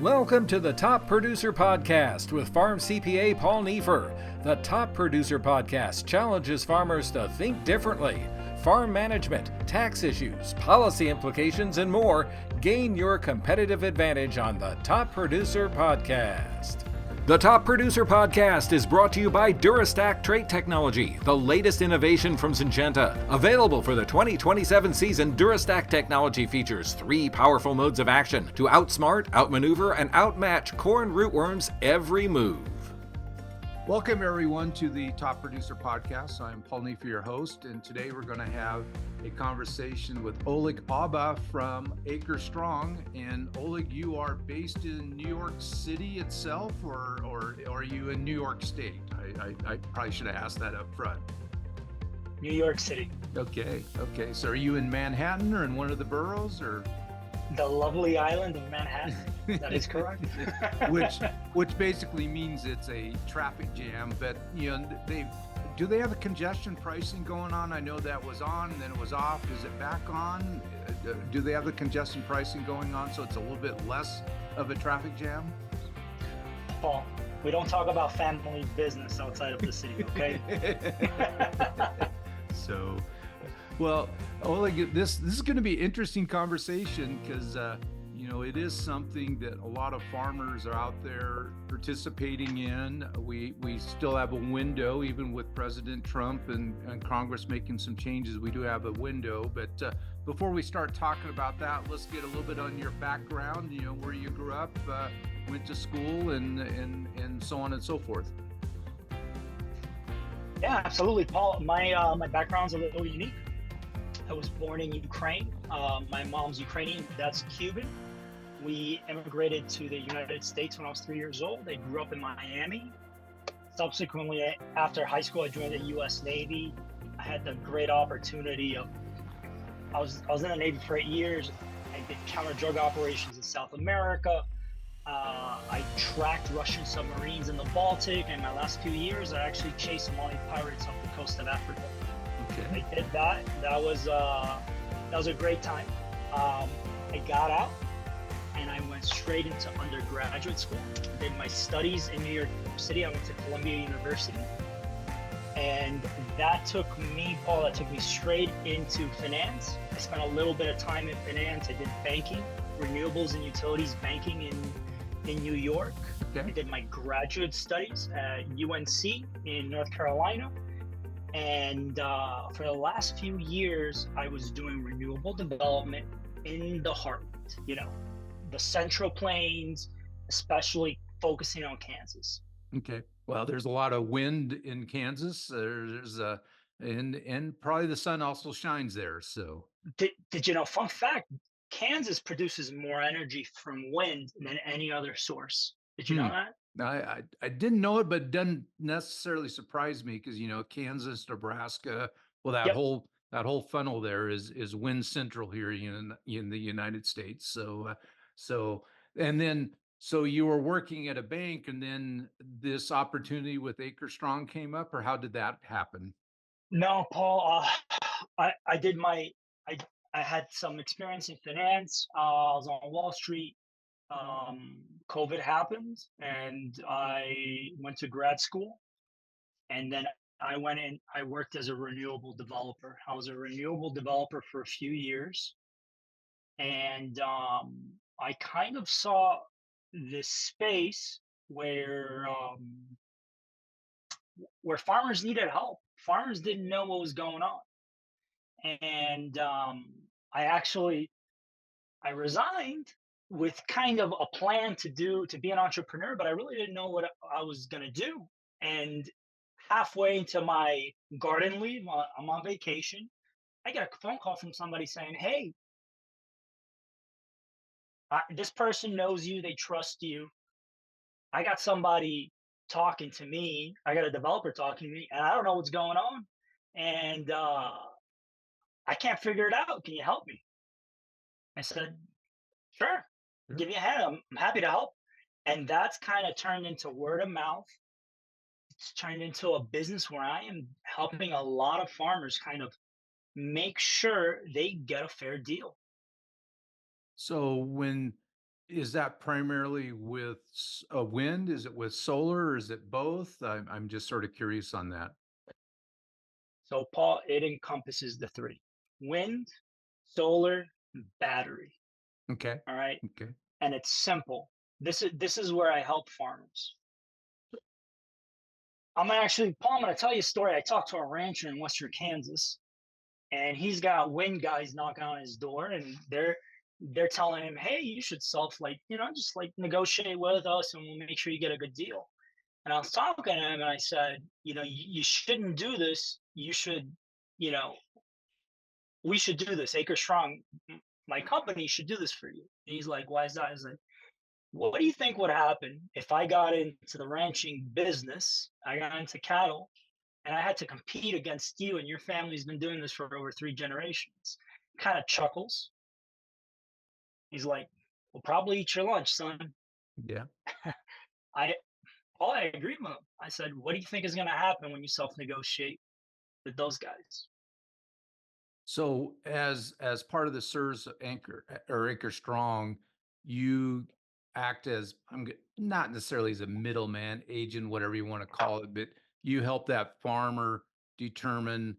Welcome to the Top Producer Podcast with Farm CPA Paul Neefer. The Top Producer Podcast challenges farmers to think differently. Farm management, tax issues, policy implications, and more. Gain your competitive advantage on the Top Producer Podcast. The Top Producer Podcast is brought to you by Durastack Trait Technology, the latest innovation from Syngenta. Available for the 2027 season, Durastack technology features 3 powerful modes of action to outsmart, outmaneuver, and outmatch corn rootworms every move. Welcome everyone to the Top Producer Podcast. I'm Paul Neefer, your host, and today we're going to have a conversation with Oleg Alba from AcreStrong. And Oleg, you are based in New York City itself, or are you in New York State? I probably should have asked that up front. New York City. Okay. So are you in Manhattan or in one of the boroughs, or? The lovely island of Manhattan. That is correct. which basically means it's a traffic jam. But do they have a congestion pricing going on? I know that was on and then it was off. Is it back on? Do they have the congestion pricing going on so it's a little bit less of a traffic jam? Paul, we don't talk about family business outside of the city, okay? Well, Oleg, this is going to be an interesting conversation because, it is something that a lot of farmers are out there participating in. We still have a window, even with President Trump and Congress making some changes, we do have a window. But before we start talking about that, let's get a little bit on your background, where you grew up, went to school, and so on and so forth. Yeah, absolutely, Paul. My background's a little unique. I was born in Ukraine. My mom's Ukrainian, dad's Cuban. We immigrated to the United States when I was 3 years old. I grew up in Miami. Subsequently, after high school, I joined the U.S. Navy. I had the great opportunity of, I was in the Navy for 8 years. I did counter-drug operations in South America. I tracked Russian submarines in the Baltic, and my last few years, I actually chased Somali pirates off the coast of Africa. Okay. I did that. That was a great time. I got out, and I went straight into undergraduate school. I did my studies in New York City. I went to Columbia University, and that took me straight into finance. I spent a little bit of time in finance. I did banking, renewables and utilities banking in New York. Okay. I did my graduate studies at UNC in North Carolina. And for the last few years, I was doing renewable development in the heartland, the Central Plains, especially focusing on Kansas. Okay. Well, there's a lot of wind in Kansas. And probably the sun also shines there. So Did you know, fun fact, Kansas produces more energy from wind than any other source. Did you know that? I didn't know it, but it doesn't necessarily surprise me because Kansas, Nebraska, well that Yep. whole funnel there is wind central here in the United States. So you were working at a bank, and then this opportunity with AcreStrong came up, or how did that happen? No, Paul. I had some experience in finance. I was on Wall Street. COVID happened, and I went to grad school, and then I went in. I worked as a renewable developer. I was a renewable developer for a few years, and I kind of saw this space where farmers needed help. Farmers didn't know what was going on, and I resigned with kind of a plan to be an entrepreneur, but I really didn't know what I was gonna do. And halfway into my garden leave, I'm on vacation. I get a phone call from somebody saying, "Hey, this person knows you. They trust you. I got somebody talking to me. I got a developer talking to me, and I don't know what's going on, and I can't figure it out. Can you help me?" I said, "Sure, Sure. give me a hand. I'm happy to help." And that's kind of turned into word of mouth. It's turned into a business where I am helping a lot of farmers kind of make sure they get a fair deal. So is that primarily with wind? Is it with solar? Or is it both? I'm just sort of curious on that. So, Paul, it encompasses the three: wind, solar, battery. Okay. All right. Okay. And it's simple. This is where I help farmers. Paul, I'm gonna tell you a story. I talked to a rancher in western Kansas, and he's got wind guys knocking on his door, and they're telling him, hey, you should just like negotiate with us and we'll make sure you get a good deal. And I was talking to him and I said, you shouldn't do this. You should, you know, we should do this. AcreStrong, my company should do this for you. And he's like, why is that? I was like, what do you think would happen if I got into the ranching business? I got into cattle and I had to compete against you, and your family's been doing this for over 3 generations. Kind of chuckles. He's like, well, probably eat your lunch, son. Yeah. I I agreed with him. I said, what do you think is going to happen when you self-negotiate with those guys? So as part of the SIRS Anchor or Acre Strong, you act as not necessarily as a middleman, agent, whatever you want to call it, but you help that farmer determine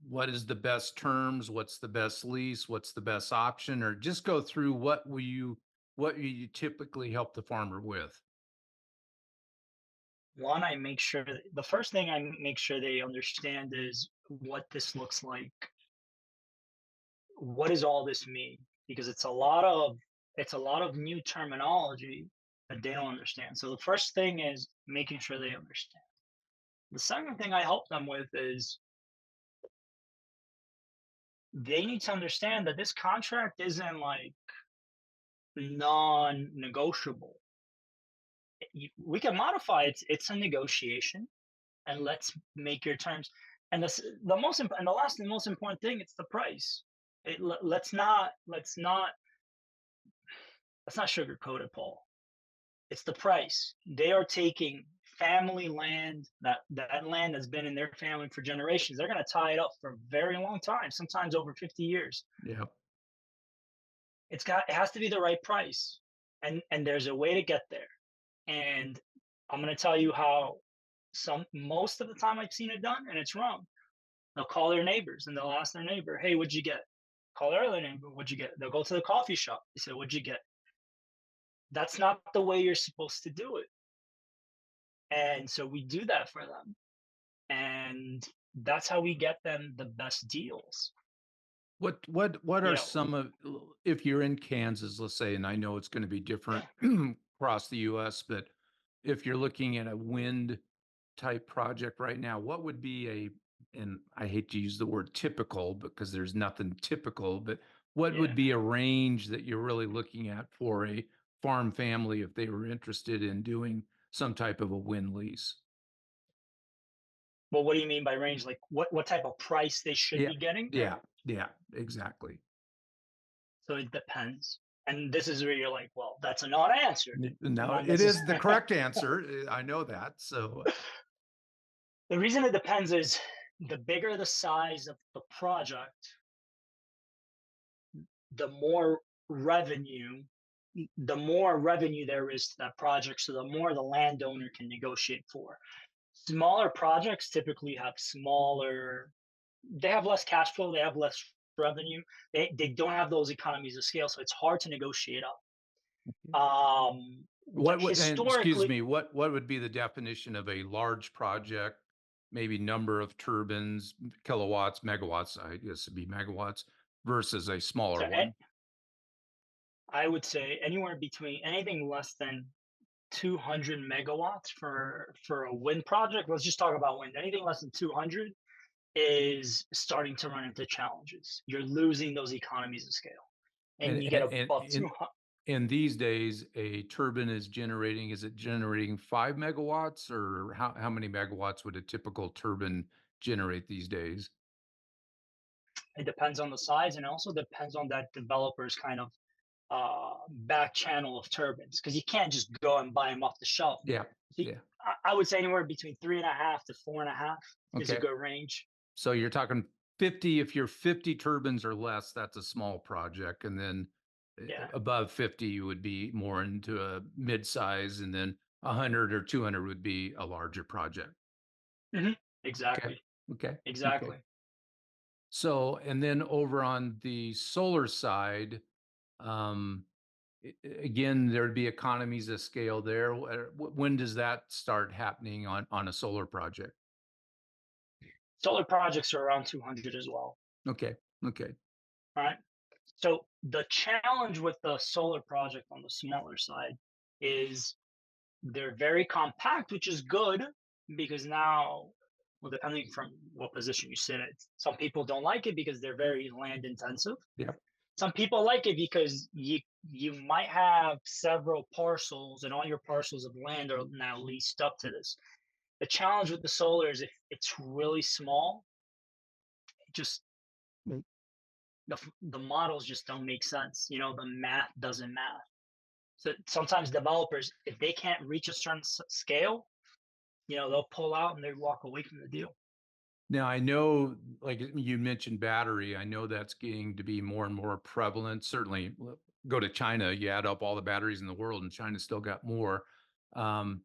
what is the best terms, what's the best lease, what's the best option, or just go through what you typically help the farmer with. One, I make sure the first thing I make sure they understand is what this looks like. What does all this mean? Because it's a lot of new terminology that they don't understand. So the first thing is making sure they understand. The second thing I help them with is they need to understand that this contract isn't like non-negotiable. We can modify it. It's a negotiation, and let's make your terms. And the last and most important thing, it's the price. Let's not sugarcoat it, Paul. It's the price. They are taking family land, that land has been in their family for generations. They're going to tie it up for a very long time, sometimes over 50 years. Yeah. It has to be the right price, and there's a way to get there. And I'm going to tell you how most of the time I've seen it done, and it's wrong. They'll call their neighbors and they'll ask their neighbor, hey, what'd you get? Call their other neighbor, what'd you get? They'll go to the coffee shop. They say, what'd you get? That's not the way you're supposed to do it. And so we do that for them. And that's how we get them the best deals. What You are know, some of, if you're in Kansas, let's say, and I know it's going to be different across the US, but if you're looking at a wind type project right now, what would be and I hate to use the word typical because there's nothing typical, but what yeah. would be a range that you're really looking at for a farm family if they were interested in doing some type of a wind lease? Well, what do you mean by range? Like what type of price they should Yeah, be getting? yeah, yeah, exactly. So it depends. And this is where you're like, well, that's a non-answer. No, Not it is the necessarily. correct answer. I know that. So, The reason it depends is the bigger the size of the project, the more revenue the more revenue there is to that project, so the more the landowner can negotiate for. Smaller projects typically have they have less cash flow, they have less revenue, they don't have those economies of scale, so it's hard to negotiate up. But and excuse historically, me, what would be the definition of a large project? Maybe number of turbines, kilowatts, megawatts, I guess it'd be megawatts versus a so smaller one. I would say anywhere between anything less than 200 megawatts for a wind project. Let's just talk about wind. Anything less than 200 is starting to run into challenges. You're losing those economies of scale, and And you get and and above in 200. in these days, a turbine is it generating 5 megawatts, or how many megawatts would a typical turbine generate these days? It depends on the size, and it also depends on that developer's kind of back channel of turbines, because you can't just go and buy them off the shelf. Yeah, So yeah. I would say anywhere between 3.5 to 4.5 is a Okay. good range. So you're talking 50, if you're 50 turbines or less, that's a small project. And then Yeah. Above 50 would be more into a mid-size, and then 100 or 200 would be a larger project. Hmm. Okay. Exactly. Okay. Okay. Exactly. So, and then over on the solar side, um, again, there'd be economies of scale there. When does that start happening on a solar project? Solar projects are around 200 as well. Okay. Okay. Right. So the challenge with the solar project on the smaller side is they're very compact, which is good because now, well, depending from what position you sit at, some people don't like it because they're very land intensive. Yep. Some people like it because you might have several parcels and all your parcels of land are now leased up to this. The challenge with the solar is if it's really small, it just the models just don't make sense. The math doesn't math. So sometimes developers, if they can't reach a certain scale, they'll pull out and they walk away from the deal. Now, I know, like you mentioned battery, I know that's getting to be more and more prevalent. Certainly, go to China, you add up all the batteries in the world, and China's still got more. Um,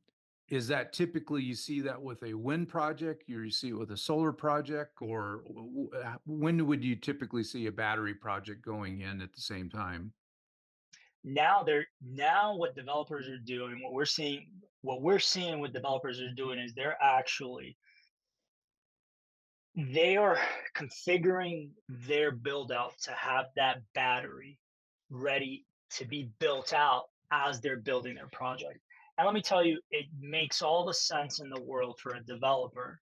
is that typically you see that with a wind project, or you see it with a solar project, or when would you typically see a battery project going in at the same time? Now what developers are doing, what we're seeing what developers are doing is they are configuring their build out to have that battery ready to be built out as they're building their project. And let me tell you, it makes all the sense in the world for a developer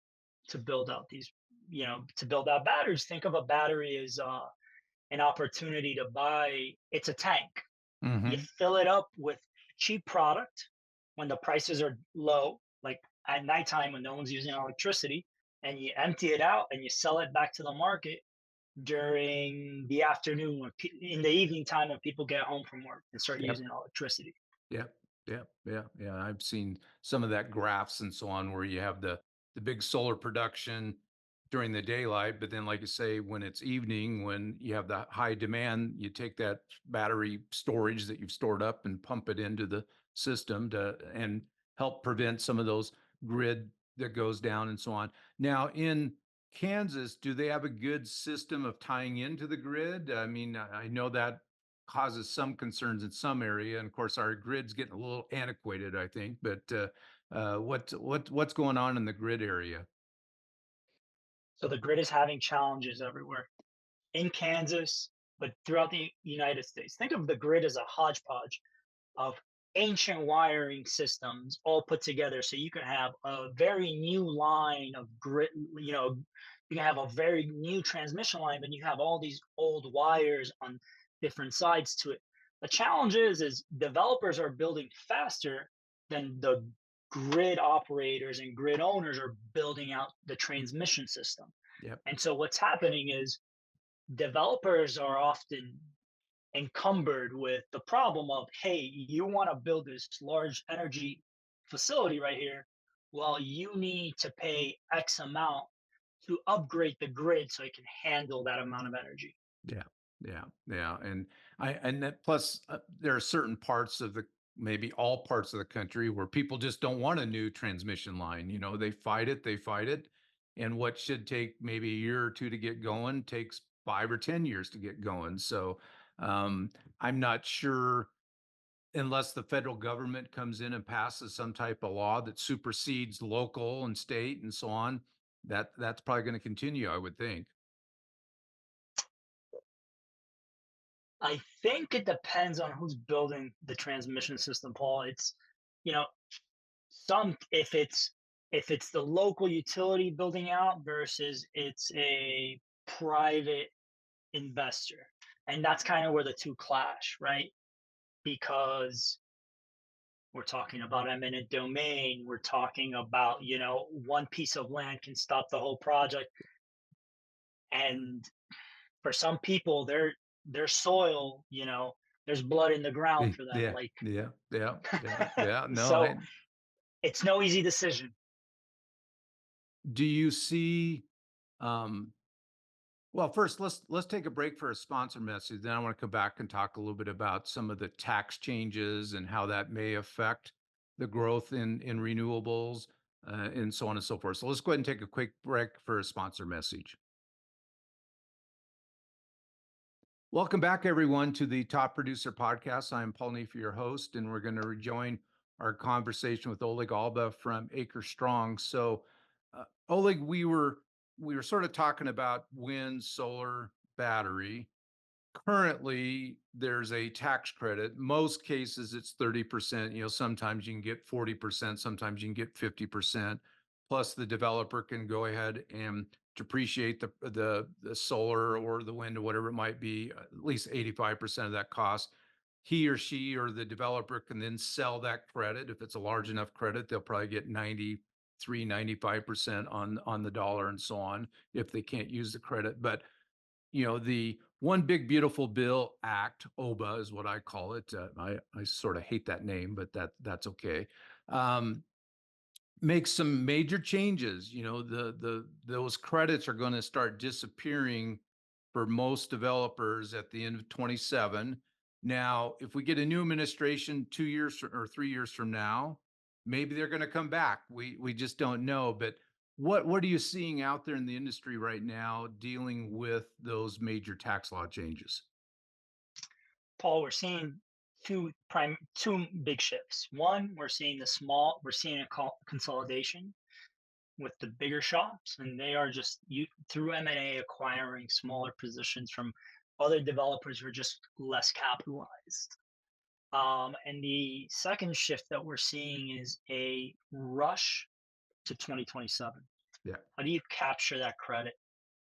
to build out to build out batteries. Think of a battery as an opportunity to buy, it's a tank. You Hmm. fill it up with cheap product when the prices are low, like at nighttime when no one's using electricity, and you empty it out and you sell it back to the market during the afternoon in the evening time when people get home from work and start Yep. using electricity. Yep. Yep. Yeah. Yeah. I've seen some of that graphs and so on where you have the big solar production during the daylight, but then like you say, when it's evening, when you have the high demand, you take that battery storage that you've stored up and pump it into the system to and help prevent some of those grid that goes down and so on. Now in Kansas, do they have a good system of tying into the grid? I mean, I know that causes some concerns in some area, and of course, our grid's getting a little antiquated, I think. But what's going on in the grid area? So the grid is having challenges everywhere in Kansas, but throughout the United States. Think of the grid as a hodgepodge of ancient wiring systems all put together so you can have a very new line of grid. You can have a very new transmission line, but you have all these old wires on different sides to it. The challenge is developers are building faster than the grid operators and grid owners are building out the transmission system. Yep. And so what's happening is developers are often encumbered with the problem of, hey, you want to build this large energy facility right here. Well, you need to pay X amount to upgrade the grid so it can handle that amount of energy. Yeah, yeah, yeah, and that plus there are certain parts of the maybe all parts of the country where people just don't want a new transmission line. You know, they fight it, and what should take maybe a year or two to get going takes 5 or 10 years to get going. So I'm not sure unless the federal government comes in and passes some type of law that supersedes local and state and so on. That's probably going to continue, I would think. I think it depends on who's building the transmission system, Paul. It's, you know, some if it's the local utility building out versus it's a private investor. And that's kind of where the two clash, right? Because we're talking about eminent domain. We're talking about, one piece of land can stop the whole project. And for some people, their soil, there's blood in the ground for them. Yeah, Like, yeah, yeah, yeah, yeah. No, so it's no easy decision. do you see, um, Well, first, let's take a break for a sponsor message. Then I want to come back and talk a little bit about some of the tax changes and how that may affect the growth in renewables and so on and so forth. So let's go ahead and take a quick break for a sponsor message. Welcome back, everyone, to the Top Producer Podcast. I'm Paul Neefer, your host, and we're going to rejoin our conversation with Oleg Alba from AcreStrong. So, Oleg, we were sort of talking about wind, solar, battery. Currently, there's a tax credit. Most cases, it's 30%. Sometimes you can get 40%, sometimes you can get 50%. Plus, the developer can go ahead and depreciate the solar or the wind or whatever it might be, at least 85% of that cost. He or she or the developer can then sell that credit. If it's a large enough credit, they'll probably get 93, 95% on the dollar and so on if they can't use the credit. But the One Big Beautiful Bill Act, OBA is what I call it. I sort of hate that name, but that's okay. Um, Makes some major changes. Those credits are going to start disappearing for most developers at the end of 27. Now, if we get a new administration 2 years or 3 years from now, maybe they're going to come back. We just don't know. But what are you seeing out there in the industry right now dealing with those major tax law changes? Paul, we're seeing two big shifts. One, we're seeing consolidation with the bigger shops, and they are just through M&A acquiring smaller positions from other developers who are just less capitalized. And the second shift that we're seeing is a rush to 2027. Yeah. How do you capture that credit?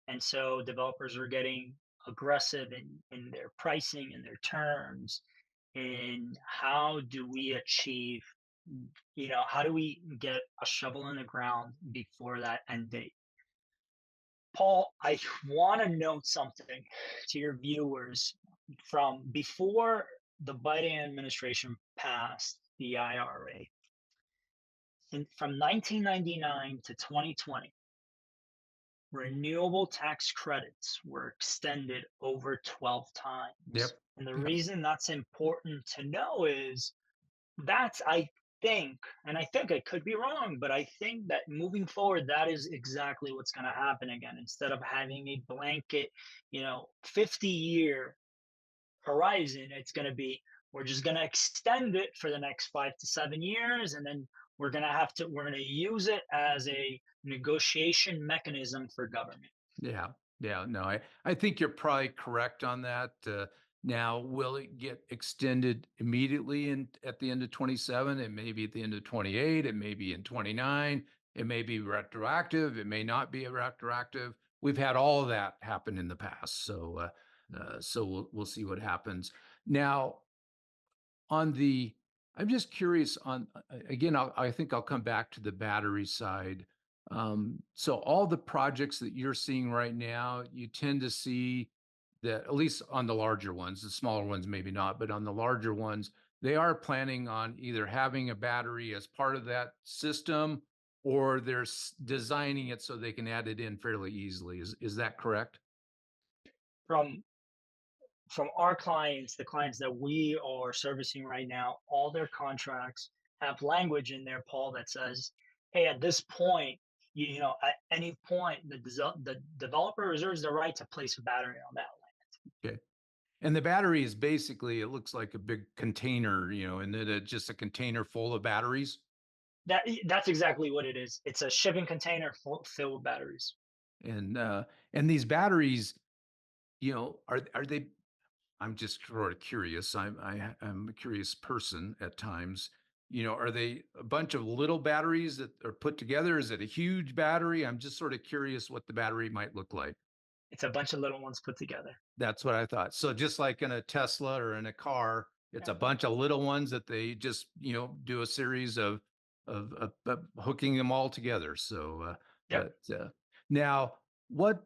And so developers are getting aggressive in their pricing and their terms. And how do we achieve, how do we get a shovel in the ground before that end date? Paul, I want to note something to your viewers from before the Biden administration passed the IRA. From 1999 to 2020, renewable tax credits were extended over 12 Yep. times. And the Yep. reason that's important to know is I think, and I think I could be wrong, but I think that moving forward, that is exactly what's going to happen again. Instead of having a blanket, 50-year horizon, it's going to be, we're just going to extend it for the next 5 to 7 years. And then we're going to use it as a negotiation mechanism for government. Yeah. Yeah. No, I think you're probably correct on that. Now, will it get extended immediately at the end of 27? It may be at the end of 28. It may be in 29. It may be retroactive. It may not be retroactive. We've had all of that happen in the past. So we'll see what happens. Now, I'm just curious on, again, I think I'll come back to the battery side. So all the projects that you're seeing right now, you tend to see that, at least on the larger ones, the smaller ones maybe not, but on the larger ones, they are planning on either having a battery as part of that system, or they're designing it so they can add it in fairly easily. Is that correct? From our clients, the clients that we are servicing right now, all their contracts have language in there, Paul, that says, hey, at this point, at any point, the developer reserves the right to place a battery on that land. Okay. And the battery is basically, it looks like a big container, and then it's just a container full of batteries. That's exactly what it is. It's a shipping container filled with batteries. And these batteries, are they? I'm just sort of curious. I'm a curious person at times. Are they a bunch of little batteries that are put together? Is it a huge battery? I'm just sort of curious what the battery might look like. It's a bunch of little ones put together. That's what I thought. So just like in a Tesla or in a car, it's a bunch of little ones that they just, do a series of hooking them all together. So, Yep. now what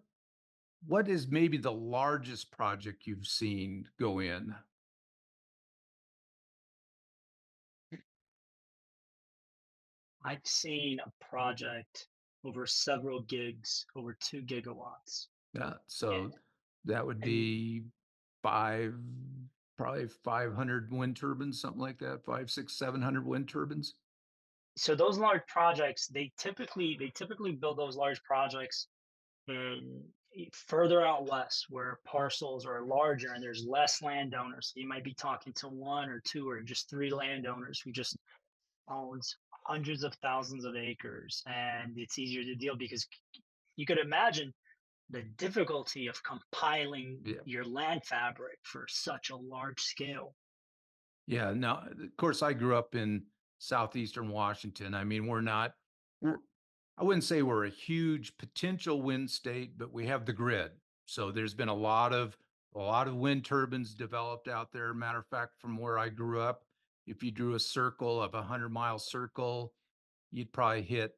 is maybe the largest project you've seen go in? I've seen a project over several gigs, over 2 gigawatts. Yeah. And, So that would and be five, probably 500 wind turbines, something like that. Five, six, 700 wind turbines. so those large projects, they typically build those large projects in further out west where parcels are larger and there's less landowners. So you might be talking to one or two or just three landowners who just owns hundreds of thousands of acres, and it's easier to deal because you could imagine the difficulty of compiling Yeah. your land fabric for such a large scale. Yeah. Now, of course, I grew up in southeastern Washington. I mean, we're, I wouldn't say we're a huge potential wind state, but we have the grid. So there's been a lot of wind turbines developed out there. Matter of fact, from where I grew up, if you drew a circle of 100-mile circle, you'd probably hit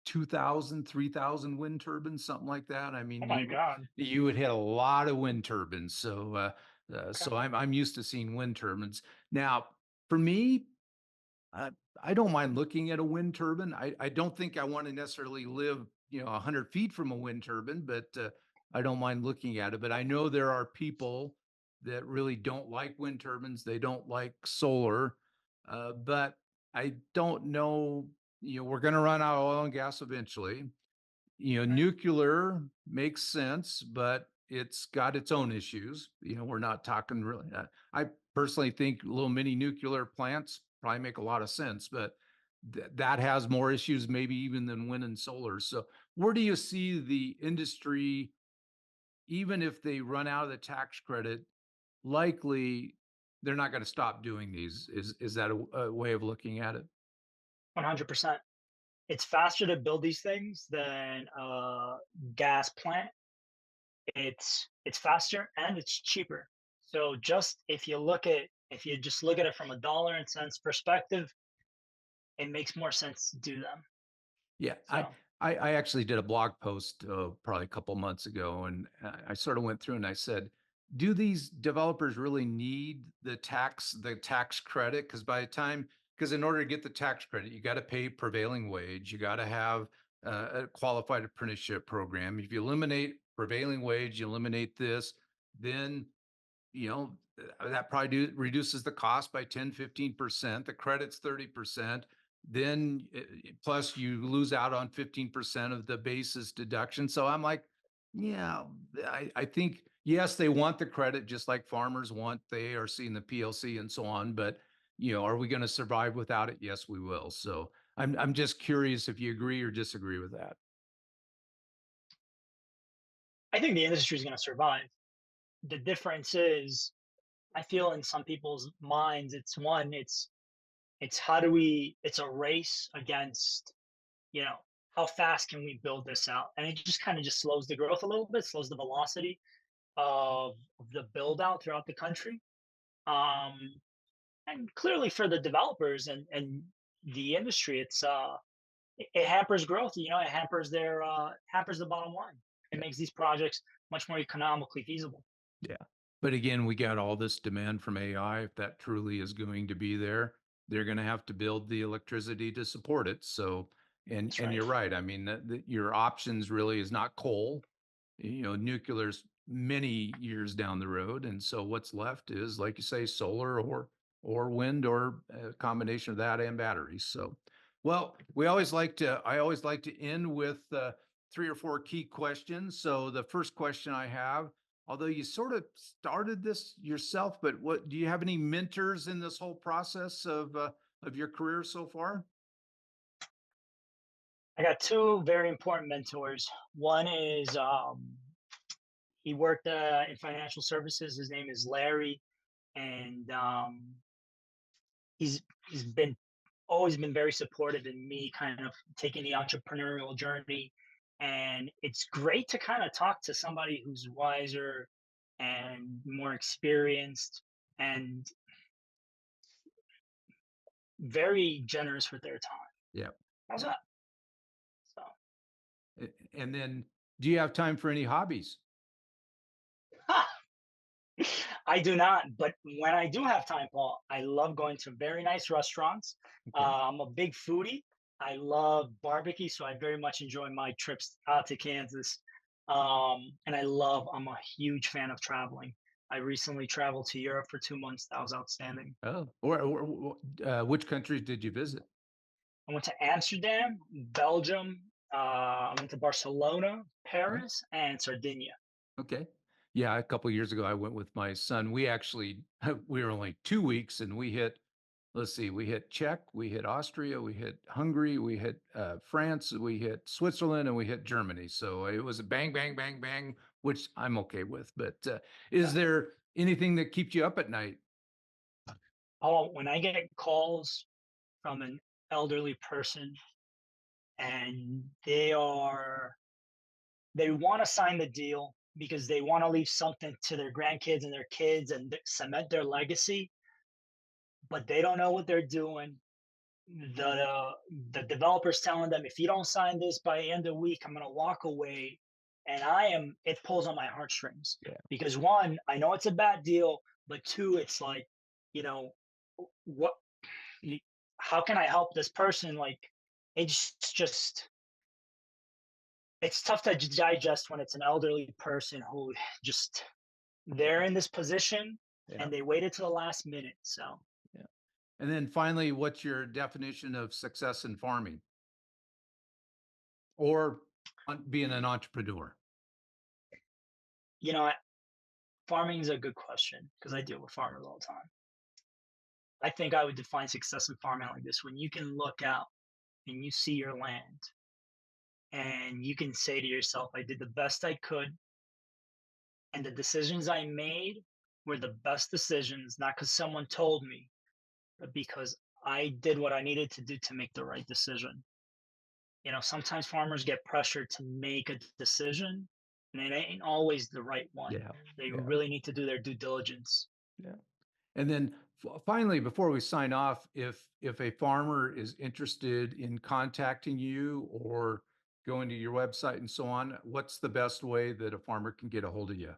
2,000, 3,000 wind turbines, something like that. I Oh mean, my you God. you would hit a lot of wind turbines. So Okay. so I'm used to seeing wind turbines. Now, for me, I, I don't mind looking at a wind turbine. I don't think I want to necessarily live, 100 feet from a wind turbine, but I don't mind looking at it. But I know there are people that really don't like wind turbines. They don't like solar. But I don't know, we're going to run out of oil and gas eventually. Right. Nuclear makes sense, but it's got its own issues. We're not talking really. I personally think little mini nuclear plants probably make a lot of sense, but that has more issues maybe even than wind and solar. So, where do you see the industry, even if they run out of the tax credit? Likely, they're not going to stop doing these. Is that a way of looking at it? 100%. It's faster to build these things than a gas plant. It's faster and it's cheaper. So just if you just look at it from a dollar and cents perspective, it makes more sense to do them. Yeah, I So I I actually did a blog post, probably a couple months ago, and I sort of went through and I said, "Do these developers really need the tax credit? Because in order to get the tax credit, you got to pay prevailing wage, you got to have a qualified apprenticeship program. If you eliminate prevailing wage, you eliminate this, then that probably reduces the cost by 10, 15%. The credit's 30%. Then plus you lose out on 15% of the basis deduction. So I'm like, yeah, I think, yes, they want the credit just like farmers want the ARC and the PLC and so on. But, are we going to survive without it? Yes, we will. So I'm just curious if you agree or disagree with that. I think the industry is going to survive. The difference is, I feel in some people's minds, it's how do we, it's a race against, you know, how fast can we build this out? And it just kind of just slows the growth a little bit, slows the velocity of the build out throughout the country. Um, and clearly for the developers and the industry, it hampers growth. It hampers the bottom line. It Yeah. makes these projects much more economically feasible. Yeah. But again, we got all this demand from AI. If that truly is going to be there, they're going to have to build the electricity to support it. So, and That's and right. you're right. I mean, your options really is not coal. Nuclear's many years down the road, and so what's left is, like you say, solar or wind or a combination of that and batteries. So, well, I always like to end with three or four key questions. So the first question I have, although you sort of started this yourself, but what do you have any mentors in this whole process of your career so far? I got two very important mentors. One is he worked in financial services. His name is Larry, and he's been always been very supportive in me kind of taking the entrepreneurial journey. And it's great to kind of talk to somebody who's wiser and more experienced and very generous with their time. Yeah. How's Yeah. that? So And then, do you have time for any hobbies? I do not, but when I do have time, Paul, I love going to very nice restaurants. Okay. I'm a big foodie. I love barbecue, so I very much enjoy my trips out to Kansas. And I'm a huge fan of traveling. I recently traveled to Europe for 2 months. That was outstanding. Oh, which countries did you visit? I went to Amsterdam, Belgium. I went to Barcelona, Oh, Paris, and Sardinia. okay. Yeah, a couple of years ago, I went with my son. We actually, we were only 2 weeks and we hit, let's see, we hit Czech, we hit Austria, we hit Hungary, we hit France, we hit Switzerland, and we hit Germany. So it was a bang, bang, bang, bang, which I'm okay with. But is Yeah. there anything that keeps you up at night? Oh, when I get calls from an elderly person and they want to sign the deal because they want to leave something to their grandkids and their kids and cement their legacy, but they don't know what they're doing. The the developer's telling them, if you don't sign this by end of the week, I'm gonna walk away. And it pulls on my heartstrings Yeah. because one, I know it's a bad deal, but two, it's like, you know, what how can I help this person? Like, it's just it's tough to digest when it's an elderly person who just they're in this position Yeah. and they waited to the last minute. So, Yeah. And then finally, what's your definition of success in farming or being an entrepreneur? you know, farming is a good question because I deal with farmers all the time. I think I would define success in farming like this: when you can look out and you see your land and you can say to yourself, I did the best I could, and the decisions I made were the best decisions, not because someone told me, but because I did what I needed to do to make the right decision. Sometimes farmers get pressured to make a decision, and it ain't always the right one. Yeah. They Yeah. really need to do their due diligence. Yeah. And then finally, before we sign off, if a farmer is interested in contacting you or going to your website and so on, what's the best way that a farmer can get a hold of you?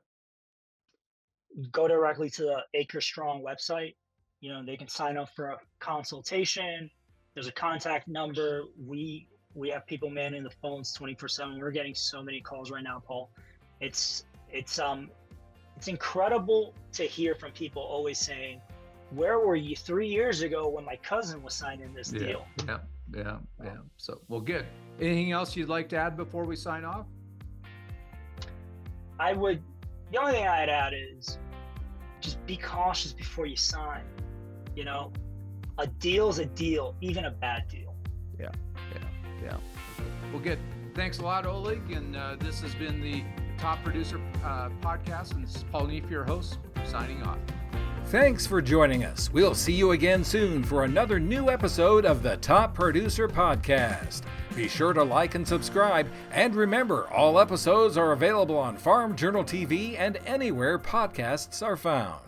Go directly to the AcreStrong website. They can sign up for a consultation. There's a contact number. We have people manning the phones 24/7. We're getting so many calls right now, Paul. It's incredible to hear from people always saying, "Where were you 3 years ago when my cousin was signing this Yeah. deal?" Yeah. So, well, good. Anything else you'd like to add before we sign off? The only thing I'd add is just be cautious before you sign. A deal's a deal, even a bad deal. Yeah. Well, good. Thanks a lot, Oleg. And this has been the Top Producer Podcast. And this is Paul Neef, your host, signing off. Thanks for joining us. We'll see you again soon for another new episode of the Top Producer Podcast. Be sure to like and subscribe. And remember, all episodes are available on Farm Journal TV and anywhere podcasts are found.